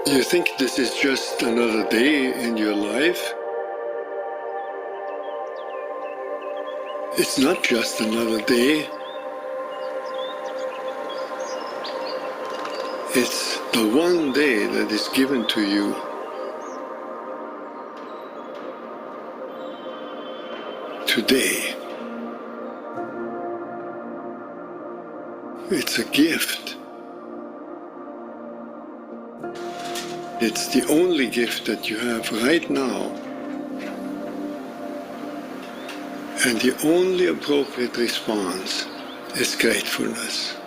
You think this is just another day in your life? It's not just another day. It's the one day that is given to you. Today. It's a gift. It's the only gift that you have right now. And the only appropriate response is gratefulness.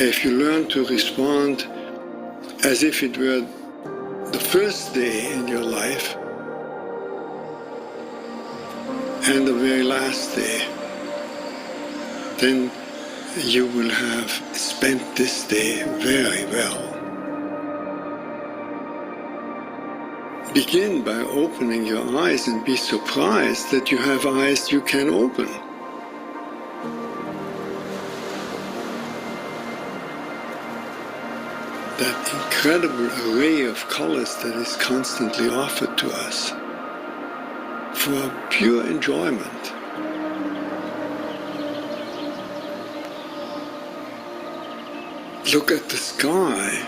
If you learn to respond as if it were the first day in your life and the very last day, then you will have spent this day very well. Begin by opening your eyes and be surprised that you have eyes you can open. That incredible array of colors that is constantly offered to us for pure enjoyment. Look at the sky.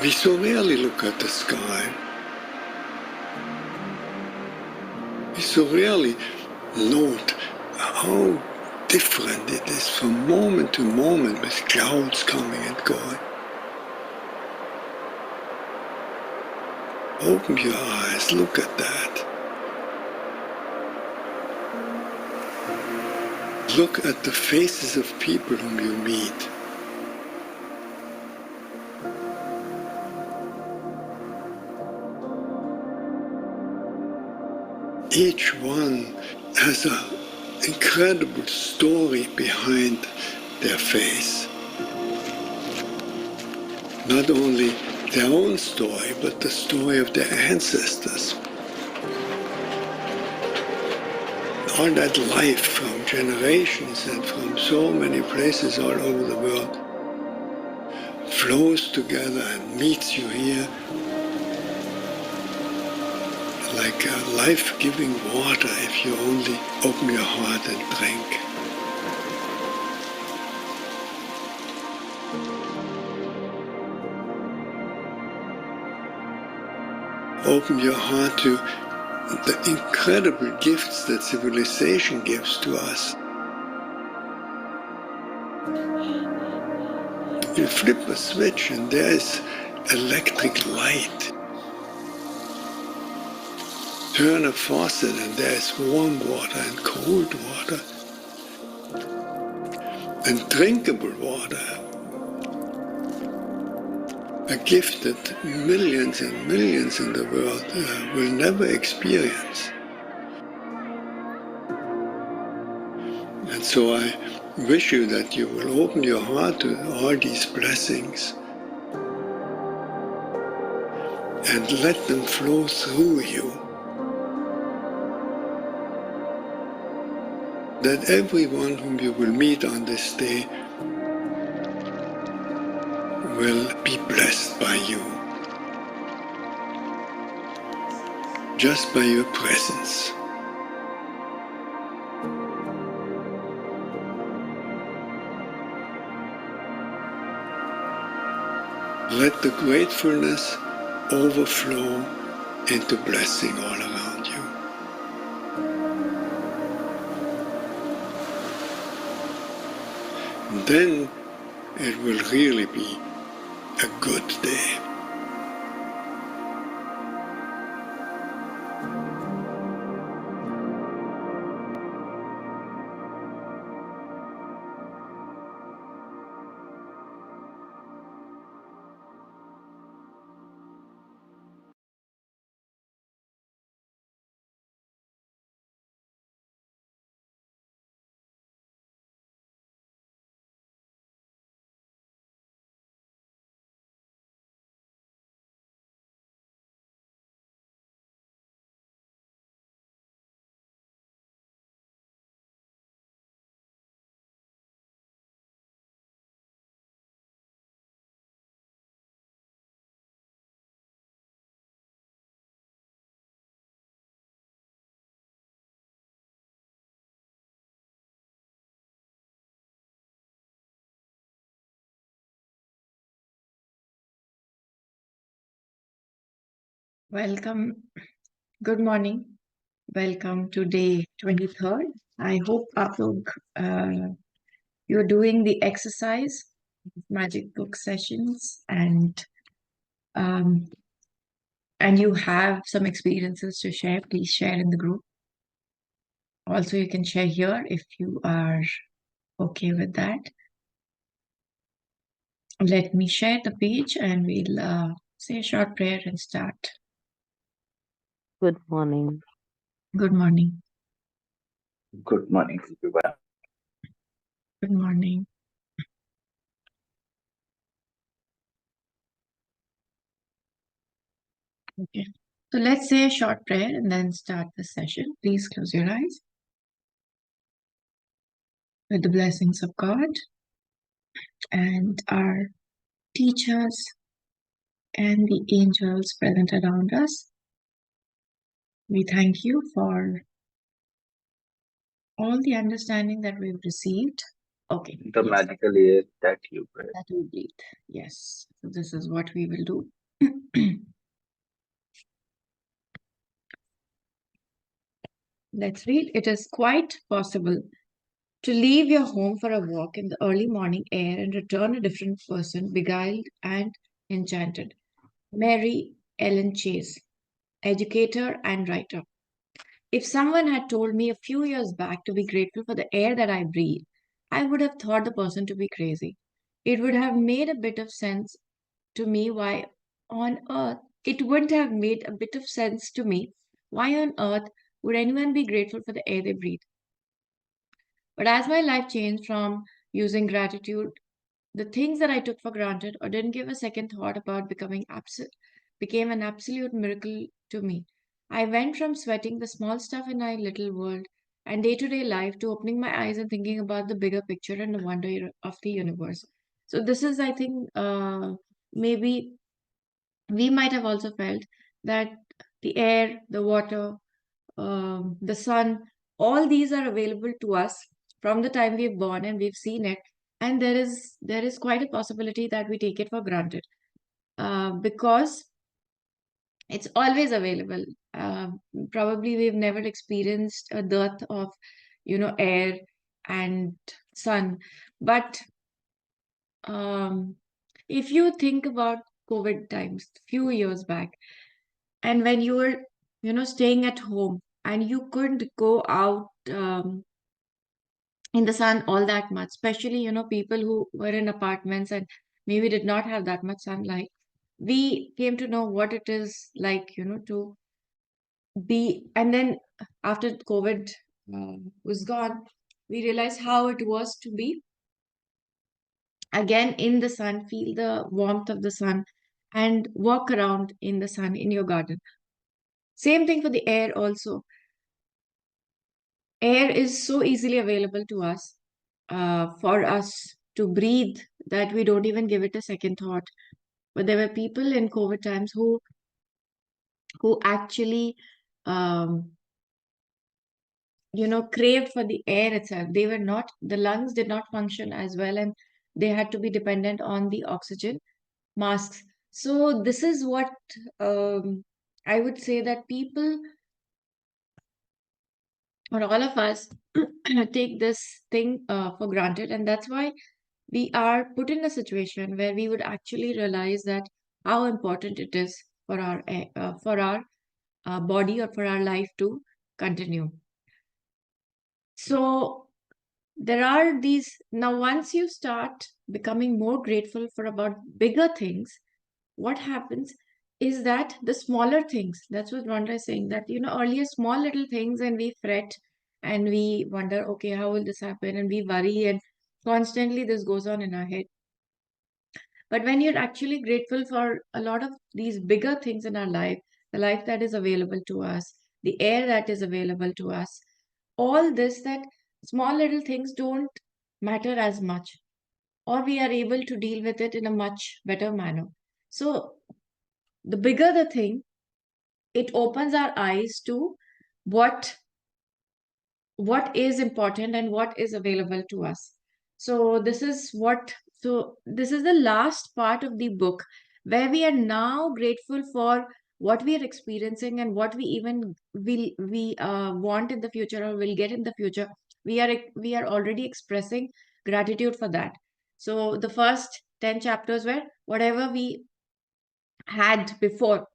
We so rarely look at the sky. We so rarely note how different it is from moment to moment with clouds coming and going. Open your eyes, look at that. Look at the faces of people whom you meet. Each one has an incredible story behind their face. Not only their own story, but the story of their ancestors. All that life from generations and from so many places all over the world flows together and meets you here like a life-giving water if you only open your heart and drink. Open your heart to the incredible gifts that civilization gives to us. You flip a switch and there is electric light. Turn a faucet and there is warm water and cold water and drinkable water. A gift that millions and millions in the world will never experience. And so I wish you that you will open your heart to all these blessings and let them flow through you. That everyone whom you will meet on this day will be blessed by you, just by your presence. Let the gratefulness overflow into blessing all around you. And then it will really be a good day. Welcome. Good morning. Welcome to day 23rd. I hope you're doing the exercise, magic book sessions, um, and you have some experiences to share. Please share in the group. Also, you can share here if you are okay with that. Let me share the page and we'll say a short prayer and start. Good morning. Good morning. Good morning, everyone. Good morning. Okay. So let's say a short prayer and then start the session. Please close your eyes. With the blessings of God and our teachers and the angels present around us, we thank you for all the understanding that we've received. Okay. The Yes, magical air that you breathe. that we breathe. Yes. So this is what we will do. Let's read. It is quite possible to leave your home for a walk in the early morning air and return a different person, beguiled and enchanted. Mary Ellen Chase, educator and writer. If someone had told me a few years back to be grateful for the air that I breathe, I would have thought the person to be crazy. It would have made a bit of sense to me why on earth, it wouldn't have made a bit of sense to me why on earth would anyone be grateful for the air they breathe. But as my life changed from using gratitude, the things that I took for granted or didn't give a second thought about became an absolute miracle to me. I went from sweating the small stuff in my little world and day to day life to opening my eyes and thinking about the bigger picture and the wonder of the universe. So, this is, I think, maybe we might have also felt that the air, the water, the sun, all these are available to us from the time we've born and we've seen it. And there is quite a possibility that we take it for granted because it's always available. Uh, Probably we've never experienced a dearth of, air and sun. But um, if you think about COVID times, few years back, and when you were, staying at home and you couldn't go out in the sun all that much, especially, people who were in apartments and maybe did not have that much sunlight. We came to know what it is like, to be, and then after COVID was gone, we realized how it was to be again in the sun, feel the warmth of the sun, and walk around in the sun in your garden. Same thing for the air also. Air is so easily available to us for us to breathe that we don't even give it a second thought. But there were people in COVID times who actually um, craved for the air itself. They were not, the lungs did not function as well, and they had to be dependent on the oxygen masks. So this is what I would say, that people or all of us take this thing for granted, and that's why we are put in a situation where we would actually realize that how important it is for our body or for our life to continue. So there are these now. Once you start becoming more grateful for about bigger things, what happens is that the smaller things, that's what Rhonda is saying, that earlier small little things, and we fret and we wonder, okay, how will this happen, and we worry, and constantly this goes on in our head. But when you're actually grateful for a lot of these bigger things in our life, the life that is available to us, the air that is available to us, all this, that small little things don't matter as much, or we are able to deal with it in a much better manner. So the bigger the thing, it opens our eyes to what what is important and what is available to us. So this is the last part of the book, where we are now grateful for what we are experiencing and what we even want in the future or will get in the future, we are already expressing gratitude for that. So the first 10 chapters were whatever we had before,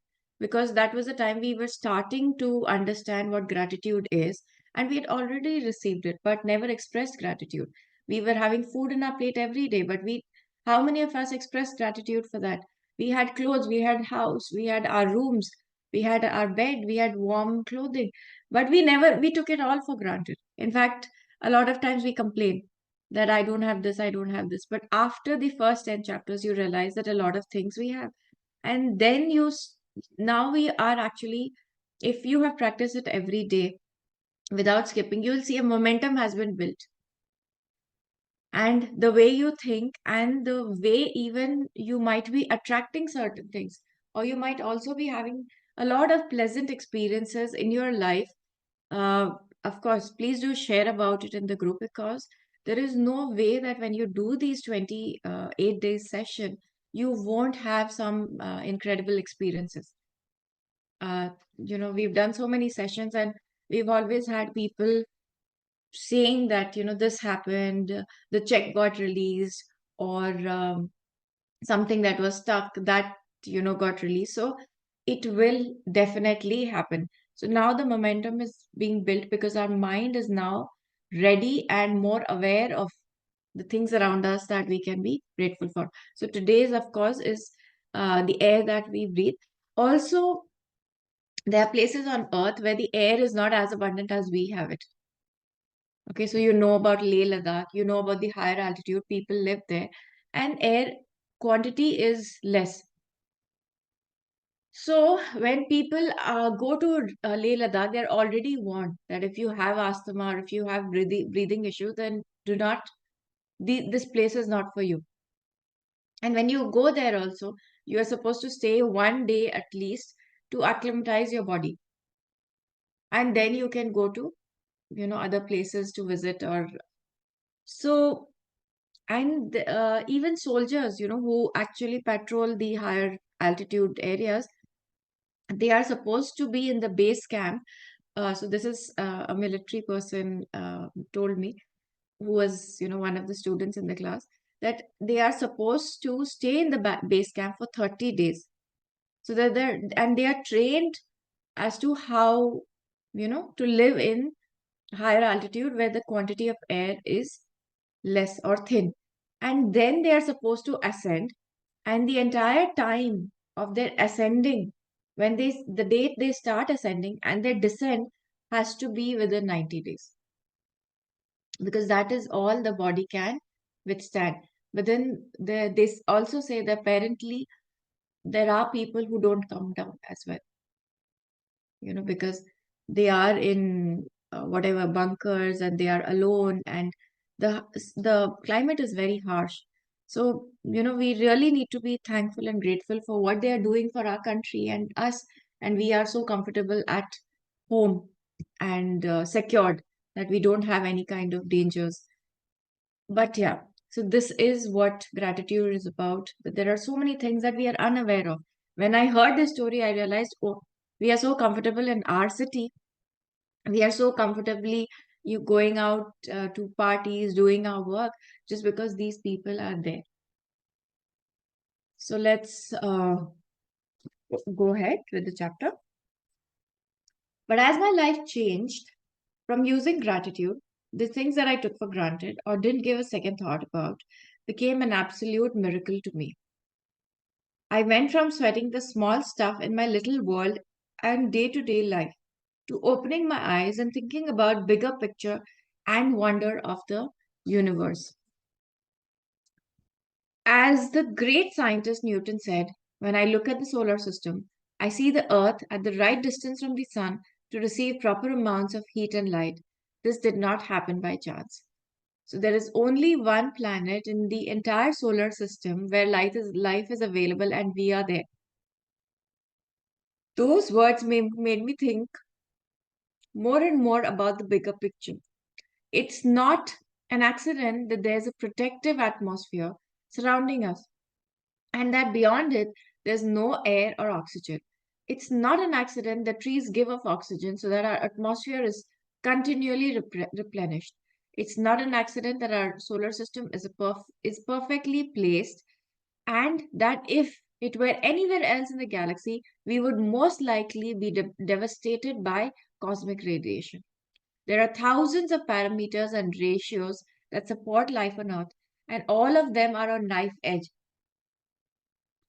because that was the time we were starting to understand what gratitude is, and we had already received it but never expressed gratitude. We were having food in our plate every day, but how many of us expressed gratitude for that? We had clothes, we had house, we had our rooms, we had our bed, we had warm clothing, but we took it all for granted. In fact, a lot of times we complain that I don't have this, I don't have this. But after the first 10 chapters, you realize that a lot of things we have. And then now we are actually, if you have practiced it every day without skipping, you will see a momentum has been built. And the way you think and the way even you might be attracting certain things, or you might also be having a lot of pleasant experiences in your life. uh, of course, please do share about it in the group, because there is no way that when you do these 28 days session, you won't have some incredible experiences. uh, we've done so many sessions, and we've always had people saying that, this happened, the check got released, or something that was stuck that, got released. So it will definitely happen. So now the momentum is being built because our mind is now ready and more aware of the things around us that we can be grateful for. So today's, of course, is the air that we breathe. Also, there are places on earth where the air is not as abundant as we have it. Okay, so you know about Leh Ladakh, you know about the higher altitude, people live there, and air quantity is less. So when people go to Leh Ladakh, they're already warned that if you have asthma or if you have breathing issues, then do not, this place is not for you. And when you go there also, you are supposed to stay 1 day at least to acclimatize your body. And then you can go to, other places to visit. Or so, and even soldiers, who actually patrol the higher altitude areas, they are supposed to be in the base camp. So this is a military person told me, who was, one of the students in the class, that they are supposed to stay in the base camp for 30 days. So that they are trained as to how, to live in higher altitude where the quantity of air is less or thin. And then they are supposed to ascend, and the entire time of their ascending, the date they start ascending and their descent, has to be within 90 days, because that is all the body can withstand. But then they also say that apparently there are people who don't come down as well, because they are in whatever bunkers, and they are alone, and the climate is very harsh. So, we really need to be thankful and grateful for what they are doing for our country and us. And we are so comfortable at home and secured that we don't have any kind of dangers. But yeah, so this is what gratitude is about. But there are so many things that we are unaware of. When I heard this story, I realized, oh, we are so comfortable in our city. We are so comfortably you going out to parties, doing our work, just because these people are there. So let's go ahead with the chapter. But as my life changed from using gratitude, the things that I took for granted or didn't give a second thought about became an absolute miracle to me. I went from sweating the small stuff in my little world and day-to-day life to opening my eyes and thinking about bigger picture and wonder of the universe. As the great scientist Newton said, when I look at the solar system, I see the Earth at the right distance from the sun to receive proper amounts of heat and light. This did not happen by chance. So there is only one planet in the entire solar system where life is available, and we are there. Those words made me think more and more about the bigger picture. It's not an accident that there's a protective atmosphere surrounding us, and that beyond it, there's no air or oxygen. It's not an accident that trees give off oxygen so that our atmosphere is continually replenished. It's not an accident that our solar system is perfectly placed, and that if it were anywhere else in the galaxy, we would most likely be devastated by cosmic radiation. There are thousands of parameters and ratios that support life on Earth, and all of them are on knife edge.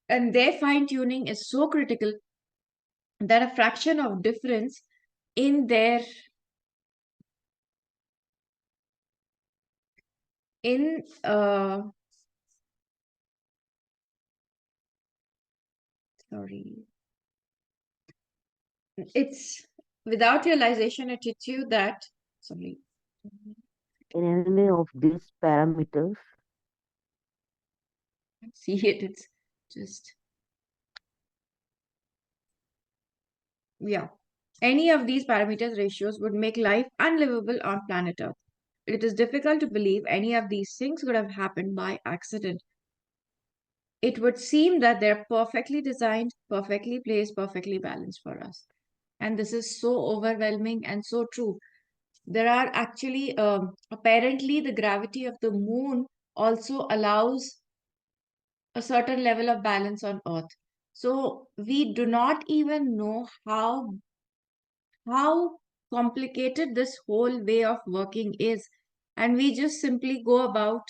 And their fine tuning is so critical that a fraction of difference in their in sorry, it's without realization it hits you that sorry, In any of these parameters, see it, it's just yeah, any of these parameters ratios would make life unlivable on planet Earth. It is difficult to believe any of these things could have happened by accident. It would seem that they're perfectly designed, perfectly placed, perfectly balanced for us. And this is so overwhelming and so true. There are actually, apparently, the gravity of the moon also allows a certain level of balance on Earth. So we do not even know how complicated this whole way of working is. And we just simply go about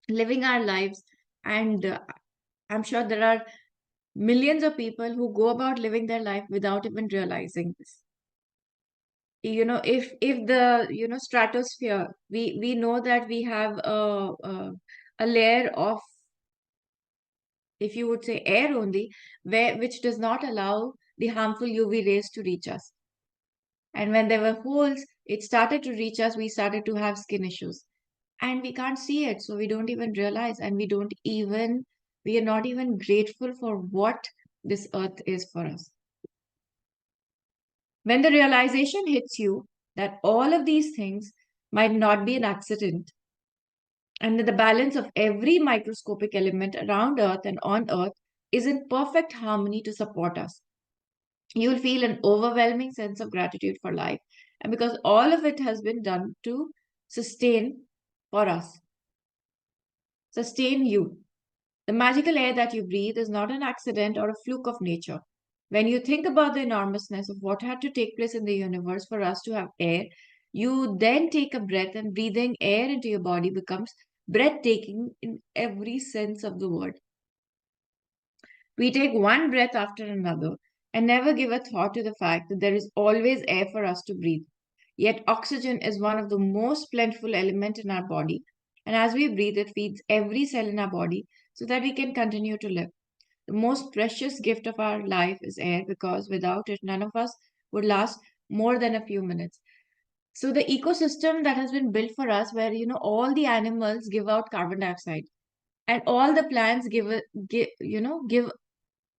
living our lives. And I'm sure there are millions of people who go about living their life without even realizing this. If the stratosphere, we know that we have a layer of, if you would say, air only, which does not allow the harmful UV rays to reach us. And when there were holes, it started to reach us, we started to have skin issues. And we can't see it, so we don't even realize, and we are not even grateful for what this earth is for us. When the realization hits you that all of these things might not be an accident, and that the balance of every microscopic element around Earth and on Earth is in perfect harmony to support us, you will feel an overwhelming sense of gratitude for life. And because all of it has been done to sustain for us, sustain you. The magical air that you breathe is not an accident or a fluke of nature. When you think about the enormousness of what had to take place in the universe for us to have air, you then take a breath, and breathing air into your body becomes breathtaking in every sense of the word. We take one breath after another and never give a thought to the fact that there is always air for us to breathe. Yet oxygen is one of the most plentiful elements in our body, and as we breathe, it feeds every cell in our body so that we can continue to live. The most precious gift of our life is air, because without it, none of us would last more than a few minutes. So the ecosystem that has been built for us, where all the animals give out carbon dioxide, and all the plants give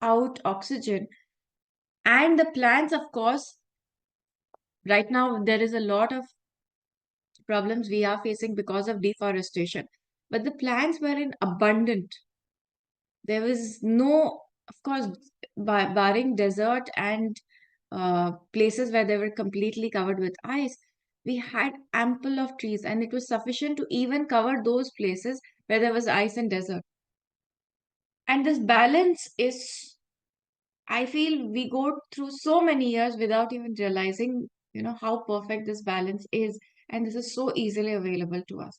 out oxygen, and the plants, of course, right now there is a lot of problems we are facing because of deforestation, but the plants were in abundant. There was no, of course, barring desert and places where they were completely covered with ice, we had ample of trees, and it was sufficient to even cover those places where there was ice and desert. And this balance is, I feel, we go through so many years without even realizing, how perfect this balance is. And this is so easily available to us.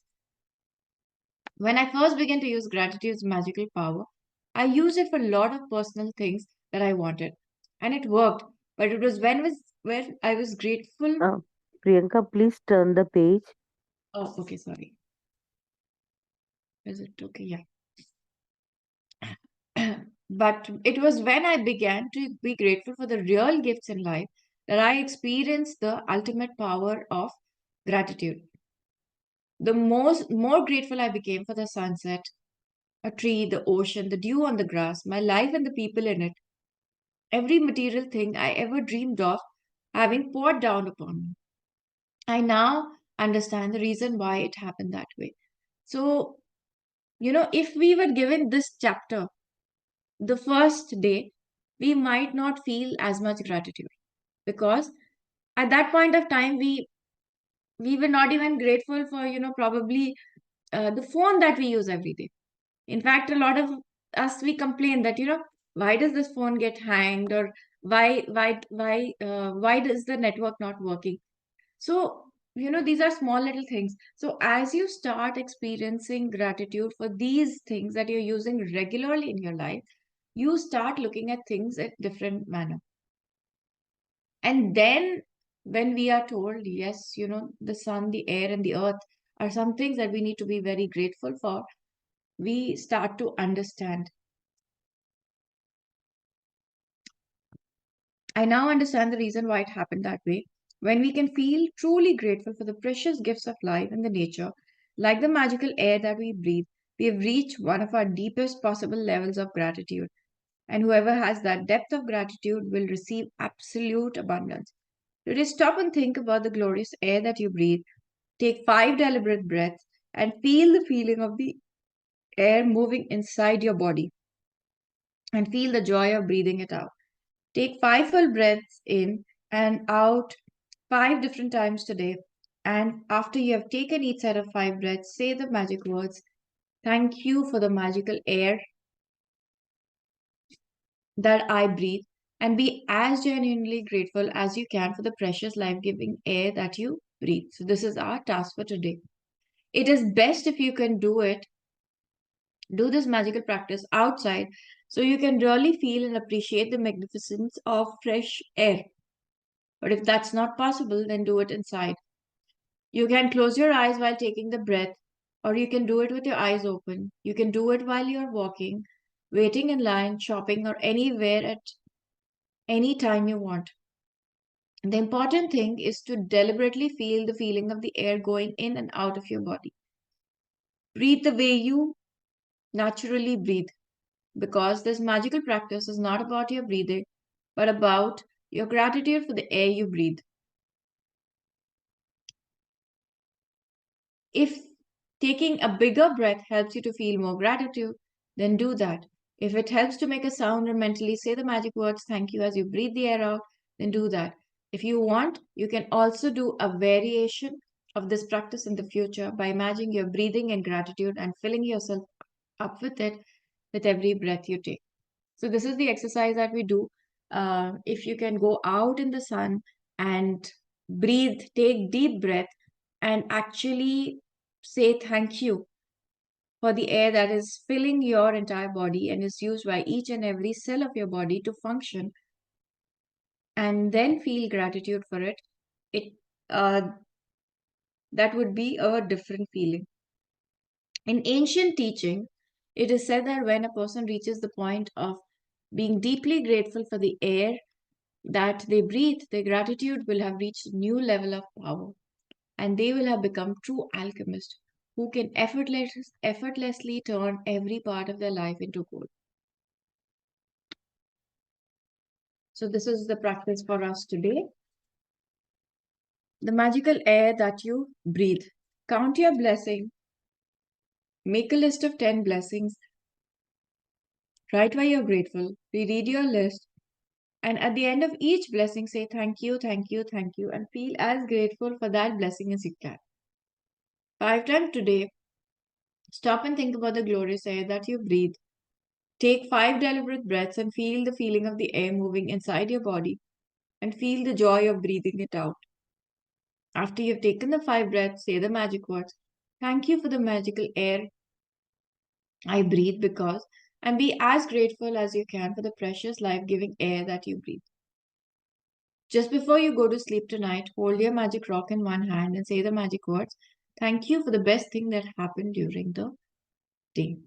When I first began to use gratitude's magical power, I used it for a lot of personal things that I wanted. And it worked. But it was where I was grateful. Priyanka, please turn the page. Oh, okay, sorry. Is it okay? Yeah. But it was when I began to be grateful for the real gifts in life that I experienced the ultimate power of gratitude. The more grateful I became for the sunset, a tree, the ocean, the dew on the grass, my life and the people in it, every material thing I ever dreamed of having poured down upon me. I now understand the reason why it happened that way. So, if we were given this chapter the first day, we might not feel as much gratitude, because at that point of time we were not even grateful for, probably the phone that we use every day. In fact, a lot of us, we complain that, why does this phone get hanged, or why does the network not working? So, these are small little things. So as you start experiencing gratitude for these things that you're using regularly in your life, you start looking at things at different manner. And then when we are told, yes, the sun, the air, and the earth are some things that we need to be very grateful for, we start to understand. I now understand the reason why it happened that way. When we can feel truly grateful for the precious gifts of life and the nature, like the magical air that we breathe, we have reached one of our deepest possible levels of gratitude. And whoever has that depth of gratitude will receive absolute abundance. Today, stop and think about the glorious air that you breathe. Take 5 deliberate breaths and feel the feeling of the air moving inside your body, and feel the joy of breathing it out. Take 5 full breaths in and out 5 different times today. And after you have taken each set of 5 breaths, say the magic words, "Thank you for the magical air that I breathe," and be as genuinely grateful as you can for the precious life giving air that you breathe. So, this is our task for today. It is best if you can do this magical practice outside, so you can really feel and appreciate the magnificence of fresh air. But if that's not possible, then do it inside. You can close your eyes while taking the breath, or you can do it with your eyes open. You can do it while you're walking, waiting in line, shopping, or anywhere at any time you want. The important thing is to deliberately feel the feeling of the air going in and out of your body. Breathe the way you naturally breathe, because this magical practice is not about your breathing, but about your gratitude for the air you breathe. If taking a bigger breath helps you to feel more gratitude, then do that. If it helps to make a sound or mentally say the magic words "thank you" as you breathe the air out, then do that. If you want, you can also do a variation of this practice in the future by imagining you're breathing in gratitude and filling yourself up with it with every breath you take. So, this is the exercise that we do. If you can go out in the sun and breathe, take deep breath, and actually say thank you for the air that is filling your entire body and is used by each and every cell of your body to function, and then feel gratitude for it, it uh, that would be a different feeling. In ancient teaching, it is said that when a person reaches the point of being deeply grateful for the air that they breathe, their gratitude will have reached a new level of power, and they will have become true alchemists who can effortlessly turn every part of their life into gold. So, this is the practice for us today. The magical air that you breathe. Count your blessing. Make a list of 10 blessings. Write why you're grateful. Reread your list. And at the end of each blessing, say thank you, thank you, thank you, and feel as grateful for that blessing as you can. 5 times today, stop and think about the glorious air that you breathe. Take 5 deliberate breaths and feel the feeling of the air moving inside your body, and feel the joy of breathing it out. After you've taken the 5 breaths, say the magic words, "Thank you for the magical air I breathe because," and be as grateful as you can for the precious life-giving air that you breathe. Just before you go to sleep tonight, hold your magic rock in one hand and say the magic words, "Thank you for the best thing that happened during the day."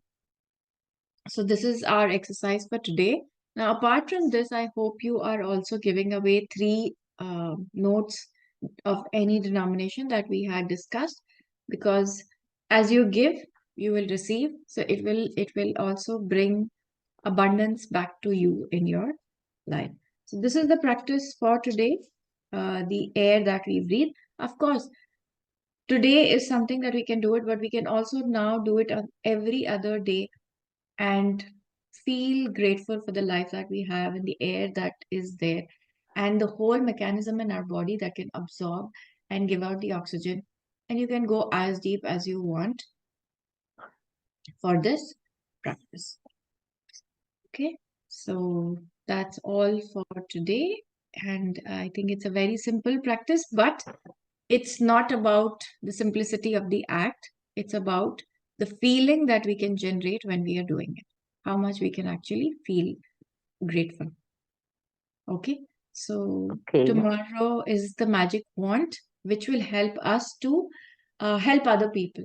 So this is our exercise for today. Now, apart from this, I hope you are also giving away 3 notes of any denomination that we had discussed, because as you give, you will receive. So it will also bring abundance back to you in your life. So this is the practice for today, the air that we breathe. Of course, today is something that we can do it, but we can also now do it on every other day, and feel grateful for the life that we have and the air that is there, and the whole mechanism in our body that can absorb and give out the oxygen. And you can go as deep as you want for this practice. Okay, so that's all for today. And I think it's a very simple practice, but it's not about the simplicity of the act. It's about the feeling that we can generate when we are doing it, how much we can actually feel grateful. Okay, so Okay. tomorrow is the magic wand, which will help us to help other people.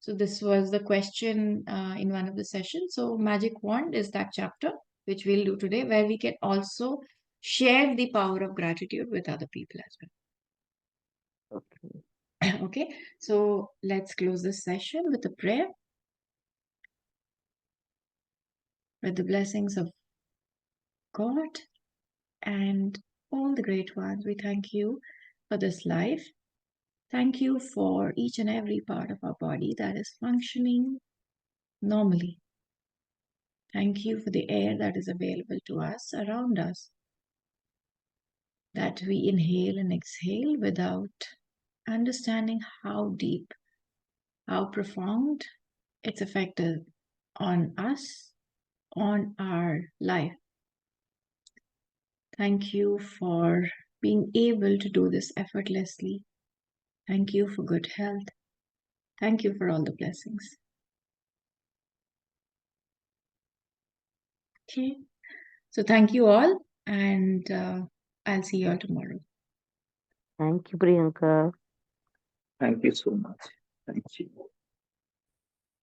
So this was the question in one of the sessions. So magic wand is that chapter which we'll do today, where we can also share the power of gratitude with other people as well. Okay. Okay, so let's close this session with a prayer. With the blessings of God and all the great ones, we thank you for this life. Thank you for each and every part of our body that is functioning normally. Thank you for the air that is available to us around us, that we inhale and exhale without understanding how deep, how profound its effect is on us, on our life. Thank you for being able to do this effortlessly. Thank you for good health. Thank you for all the blessings. Okay, so thank you all, and I'll see you all tomorrow. Thank you, Priyanka. Thank you so much. Thank you.